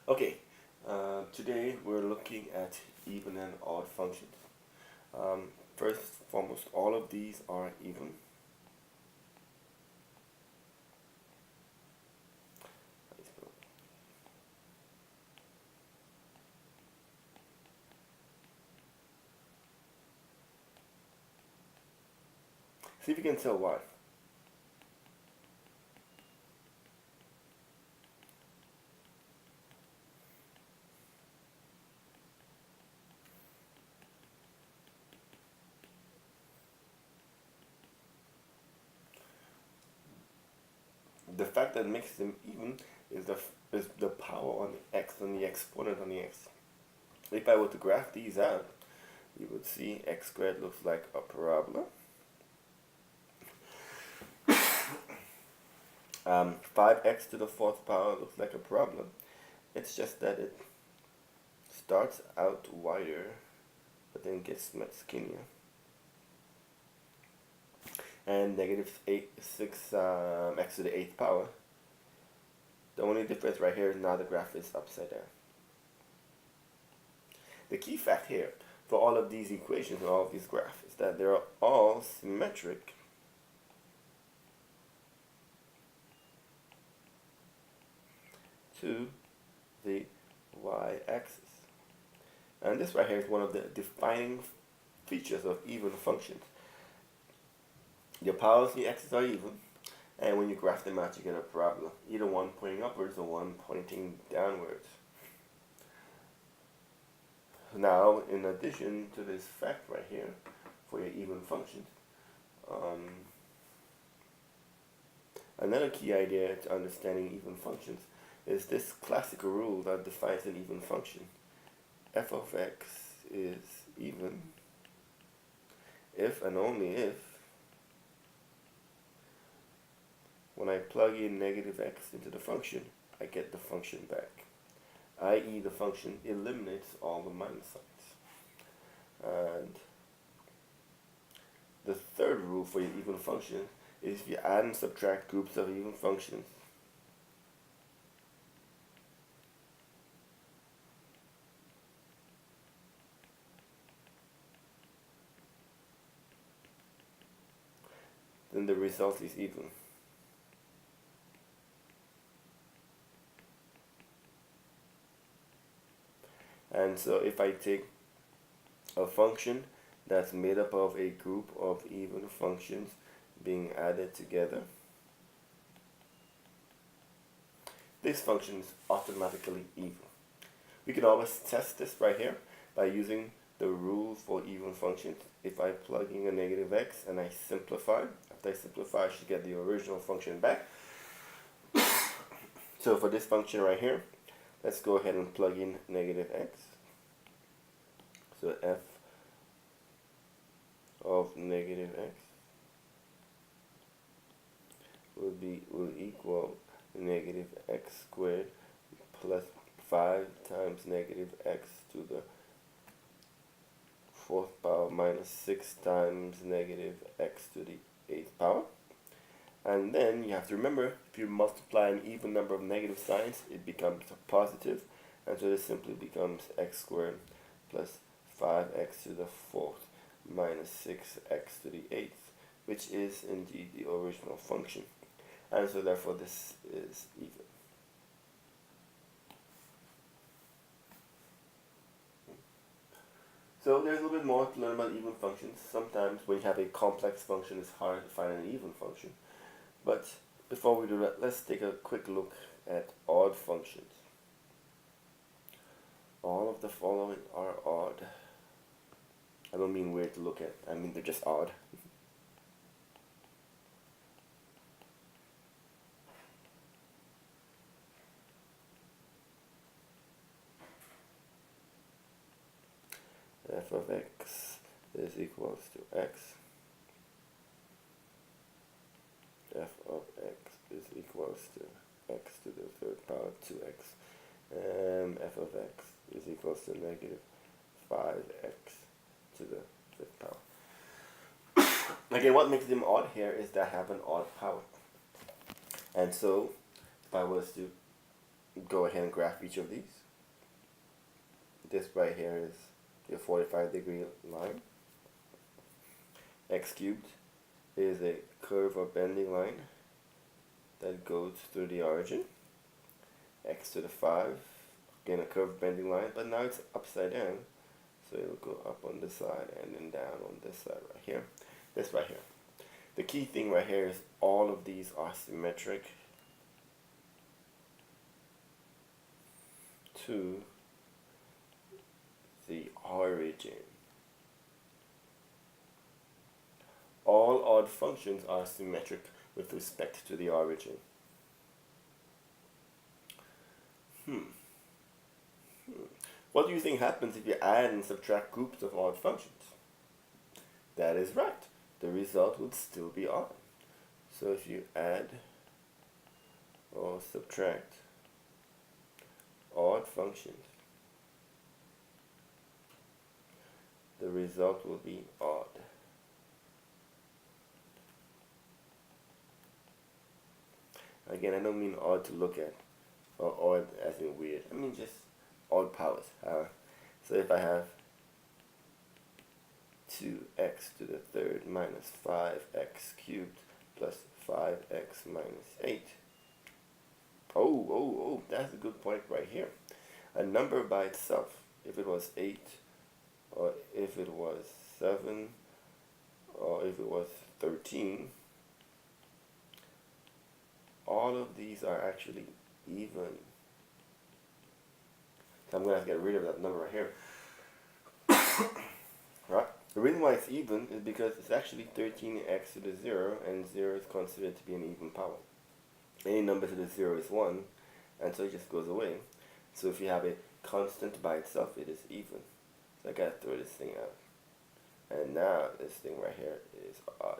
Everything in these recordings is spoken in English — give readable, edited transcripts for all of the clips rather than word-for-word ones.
Okay, today we're looking at even and odd functions. First and foremost, all of these are even. See if you can tell why. The fact that makes them even is the power on the x and the exponent on the x. If I were to graph these out, you would see x squared looks like a parabola. 5x to the fourth power looks like a parabola. It's just that it starts out wider, but then gets much skinnier. And negative 6 x to the 8th power. The only difference right here is now the graph is upside down. The key fact here for all of these equations and all of these graphs is that they're all symmetric to the y-axis. And this right here is one of the defining features of even functions. Your powers and the x's are even, and when you graph them out you get a parabola, either one pointing upwards or one pointing downwards. Now, in addition to this fact right here, for your even functions, another key idea to understanding even functions is this classical rule that defines an even function. F of x is even if and only if when I plug in negative x into the function, I get the function back, i.e. the function eliminates all the minus signs. And the third rule for your even function is if you add and subtract groups of even functions, then the result is even. And so if I take a function that's made up of a group of even functions being added together, this function is automatically even. We can always test this right here by using the rule for even functions. If I plug in a negative x and I simplify, after I simplify I should get the original function back. So for this function right here, let's go ahead and plug in negative x. So f of negative x will equal negative x squared plus 5 times negative x to the fourth power minus 6 times negative x to the 8th power. And then you have to remember, if you multiply an even number of negative signs, it becomes a positive, and so this simply becomes x squared plus 5x to the fourth minus 6x to the 8th, which is indeed the original function. And so therefore this is even. So there's a little bit more to learn about even functions. Sometimes when you have a complex function, it's hard to find an even function. But before we do that, let's take a quick look at odd functions. All of the following are odd. I don't mean weird to look at, I mean they're just odd. F of x is equals to x. F of x is equals to x to the third power 2x. And f of x is equals to negative 5x to the fifth power. Again, what makes them odd here is that I have an odd power. And so, if I was to go ahead and graph each of these. This right here is your 45-degree line. X cubed is a curve or bending line that goes through the origin. X to the 5, again a curved bending line, but now it's upside down, so it'll go up on this side and then down on this side right here. This right here. The key thing right here is all of these are symmetric to the origin. All odd functions are symmetric with respect to the origin. What do you think happens if you add and subtract groups of odd functions? That is right. The result would still be odd. So if you add or subtract odd functions, the result will be odd. Again, I don't mean odd to look at, or odd as in weird. I mean just odd powers. So if I have 2x to the third minus 5x cubed plus 5x minus 8. Oh, that's a good point right here. A number by itself, if it was 8, or if it was 7, or if it was 13, all of these are actually even. So I'm going to have to get rid of that number right here. Right? The reason why it's even is because it's actually 13x to the 0, and 0 is considered to be an even power. Any number to the 0 is 1, and so it just goes away. So if you have a constant by itself, it is even. So I gotta throw this thing out. And now this thing right here is odd.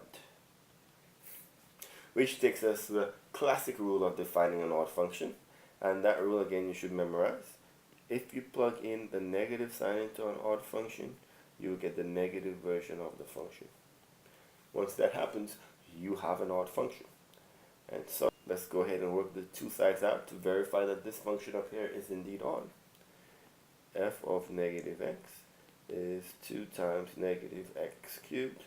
Which takes us to the classic rule of defining an odd function. And that rule again you should memorize. If you plug in the negative sign into an odd function, you will get the negative version of the function. Once that happens, you have an odd function. And so let's go ahead and work the two sides out to verify that this function up here is indeed odd. F of negative x is 2 times negative x cubed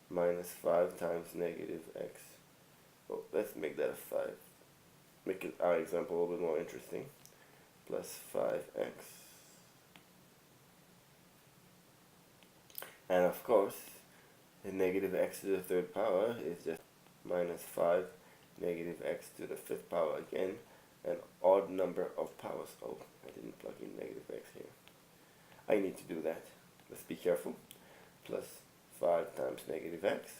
minus 5 times negative x. Oh, let's make that a 5. Make our example a little bit more interesting. Plus 5x. And of course, the negative x to the third power is just minus 5 negative x to the fifth power again, an odd number of powers. Oh, I didn't plug in negative x here. I need to do that. Let's be careful. Plus 5 times negative x.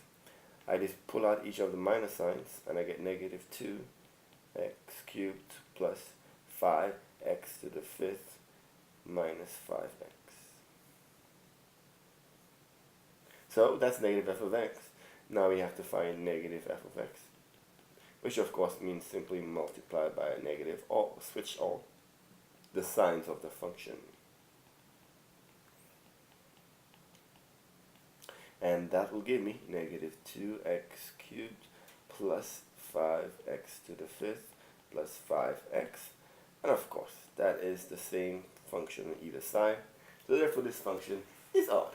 I just pull out each of the minus signs and I get negative 2x cubed plus 5x to the fifth minus 5x. So that's negative f of x. Now we have to find negative f of x, which of course means simply multiply by a negative or switch all the signs of the function. And that will give me negative 2x cubed plus 5x to the fifth plus 5x. And of course, that is the same function on either side. So therefore this function is odd.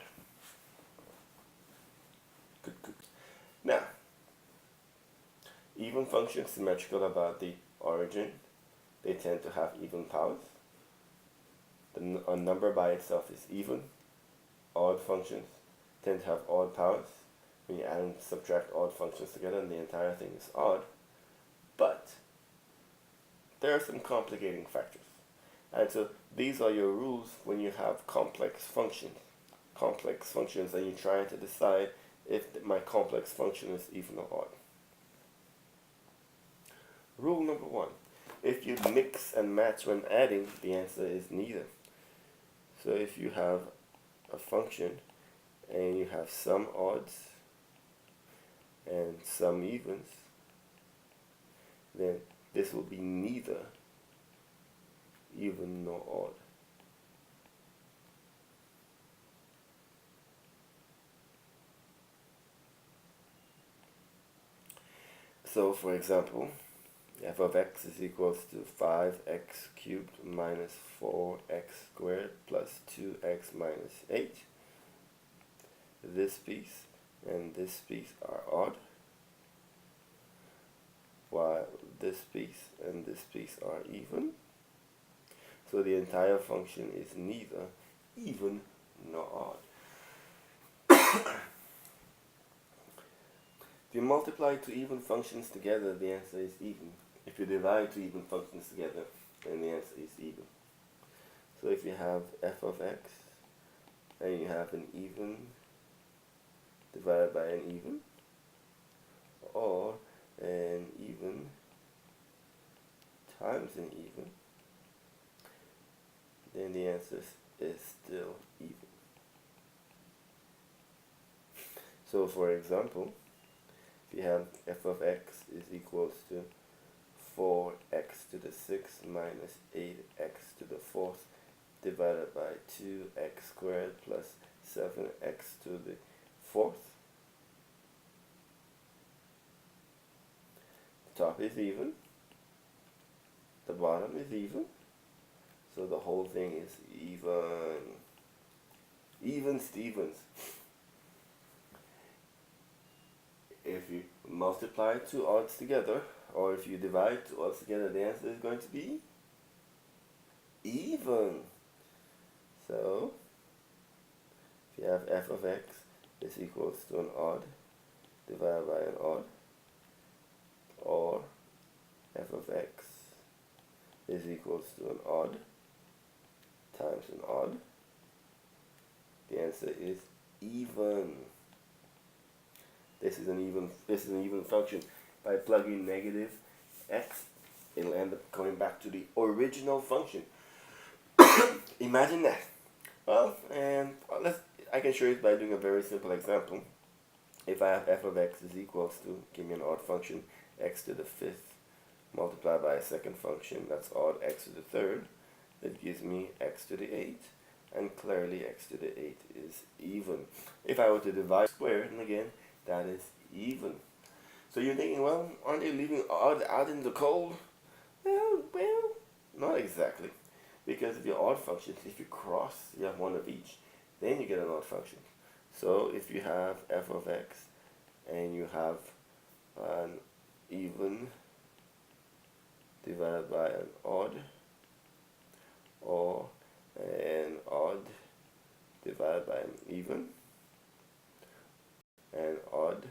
Good. Now, even functions symmetrical about the origin, they tend to have even powers. A number by itself is even. Odd functions tend to have odd powers. When you add and subtract odd functions together, and the entire thing is odd. But there are some complicating factors. And so these are your rules when you have complex functions. Complex functions, and you're trying to decide if my complex function is even or odd. Rule number 1. If you mix and match when adding, the answer is neither. So if you have a function and you have some odds and some evens, then this will be neither even nor odd. So for example, f of x is equals to 5x cubed minus 4x squared plus 2x minus 8. This piece and this piece are odd, while this piece and this piece are even. So the entire function is neither even nor odd. If you multiply two even functions together, the answer is even. If you divide two even functions together, then the answer is even. So if you have f of x and you have an even divided by an even, or an even times an even, then the answer is still even. So for example, if you have f of x is equals to 4x to the 6th minus 8x to the 4th divided by 2x squared plus 7x to the 4th. The top is even, the bottom is even, so the whole thing is even. Even Stevens. If you multiply two odds together, or if you divide two odds together, the answer is going to be even. So, if you have f of x is equals to an odd divided by an odd, or f of x is equals to an odd times an odd, the answer is even. This is an even function. If I plug in negative x, it'll end up coming back to the original function. Imagine that. Well, and I can show you by doing a very simple example. If I have f of x is equals to, give me an odd function, x to the 5th multiplied by a second function, that's odd x to the 3rd, that gives me x to the 8th, and clearly x to the 8th is even. If I were to divide square, and again, that is even. So you're thinking, well, aren't they leaving odd out in the cold? Well, not exactly. Because if your odd functions, if you cross, you have one of each, then you get an odd function. So if you have f of x and you have an even divided by an odd, or an odd divided by an even, and odd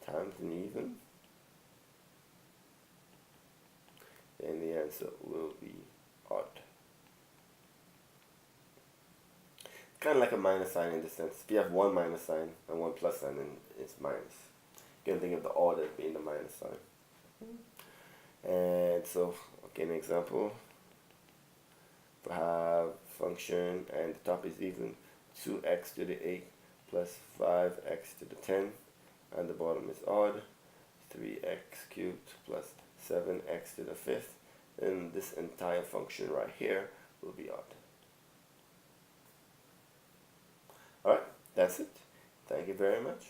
times an even, then the answer will be odd. Kind of like a minus sign in the sense. If you have one minus sign and one plus sign, then it's minus. You can think of the odd as being the minus sign. And so, okay, an example. If I have function and the top is even, 2x to the 8 plus 5x to the 10, and the bottom is odd, 3x cubed plus 7x to the 5th, then this entire function right here will be odd. Alright, that's it. Thank you very much.